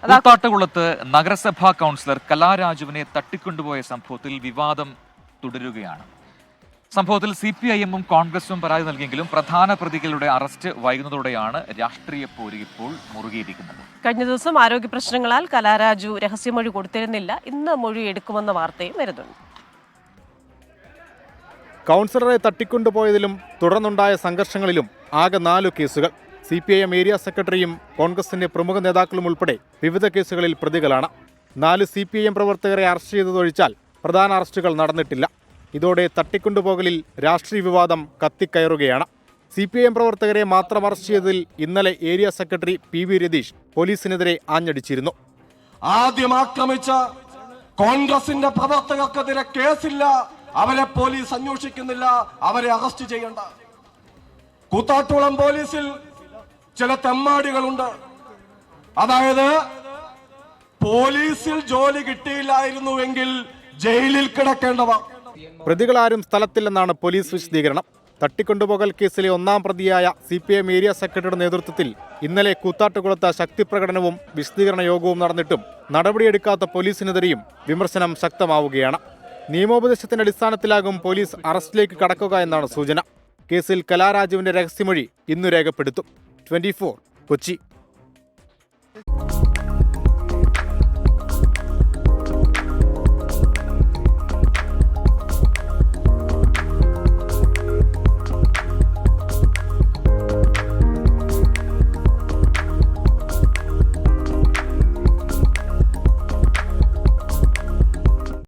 കൂത്താട്ടുകുളത്ത് നഗരസഭാ കൗൺസിലർ കലാരാജുവിനെ തട്ടിക്കൊണ്ടുപോയ സംഭവത്തിൽ വിവാദം തുടരുകയാണ്. സംഭവത്തിൽ CPIM-ഉം കോൺഗ്രസും പരാതി നൽകിയെങ്കിലും പ്രധാന പ്രതികളുടെ അറസ്റ്റ് വൈകുന്നതോടെയാണ് രാഷ്ട്രീയ പോര് ഇപ്പോൾ മുറുകിയിരിക്കുന്നത്. കഴിഞ്ഞ ദിവസം ആരോഗ്യ പ്രശ്നങ്ങളാൽ കലാരാജു രഹസ്യമൊഴി കൊടുത്തിരുന്നില്ല. ഇന്ന് മൊഴി എടുക്കുമെന്ന വാർത്തയും വരുന്നുണ്ട്. കൗൺസിലറെ തട്ടിക്കൊണ്ടുപോയതിലും തുടർന്നുണ്ടായ സംഘർഷങ്ങളിലും ആകെ 4 കേസുകൾ. CPIM ഏരിയ സെക്രട്ടറിയും കോൺഗ്രസിന്റെ പ്രമുഖ നേതാക്കളും ഉൾപ്പെടെ വിവിധ കേസുകളിൽ പ്രതികളാണ്. 4 CPIM പ്രവർത്തകരെ അറസ്റ്റ് ചെയ്തതൊഴിച്ചാൽ പ്രധാന അറസ്റ്റുകൾ നടന്നിട്ടില്ല. ഇതോടെ തട്ടിക്കൊണ്ടുപോകലിൽ രാഷ്ട്രീയ വിവാദം കത്തിക്കയറുകയാണ്. CPIM പ്രവർത്തകരെ മാത്രം അറസ്റ്റ് ചെയ്തതിൽ ഇന്നലെ ഏരിയ സെക്രട്ടറി PV രതീഷ് പോലീസിനെതിരെ ആഞ്ഞടിച്ചിരുന്നു. ആദ്യം ആക്രമിച്ച കോൺഗ്രസിന്റെ പ്രവർത്തകർക്കെതിരെ കേസില്ല, അവരെ പോലീസ് അന്വേഷിക്കുന്നില്ല, അവരെ അറസ്റ്റ് ചെയ്യണ്ട. കൂത്താട്ടുകുളം പോലീസിൽ ചില തെമ്മാടികളുണ്ട്. അതായത് പോലീസിൽ ജോലി കിട്ടിയില്ലായിരുന്നുവെങ്കിൽ ജയിലിൽ കിടക്കേണ്ടവർ. പ്രതികളാരും സ്ഥലത്തില്ലെന്നാണ് പോലീസ് വിശദീകരണം. തട്ടിക്കൊണ്ടുപോകൽ കേസിലെ 1-ാം പ്രതിയായ CPIM ഏരിയ സെക്രട്ടറിയുടെ നേതൃത്വത്തിൽ ഇന്നലെ കൂത്താട്ടുകുളത്ത് ശക്തിപ്രകടനവും വിശദീകരണ യോഗവും നടന്നിട്ടും നടപടിയെടുക്കാത്ത പോലീസിനെതിരെയും വിമർശനം ശക്തമാവുകയാണ്. നിയമോപദേശത്തിന്റെ അടിസ്ഥാനത്തിലാകും പോലീസ് അറസ്റ്റിലേക്ക് കടക്കുക എന്നാണ് സൂചന. കേസിൽ കലാരാജുവിന്റെ രഹസ്യമൊഴി ഇന്നു രേഖപ്പെടുത്തും. 24 കൊച്ചി.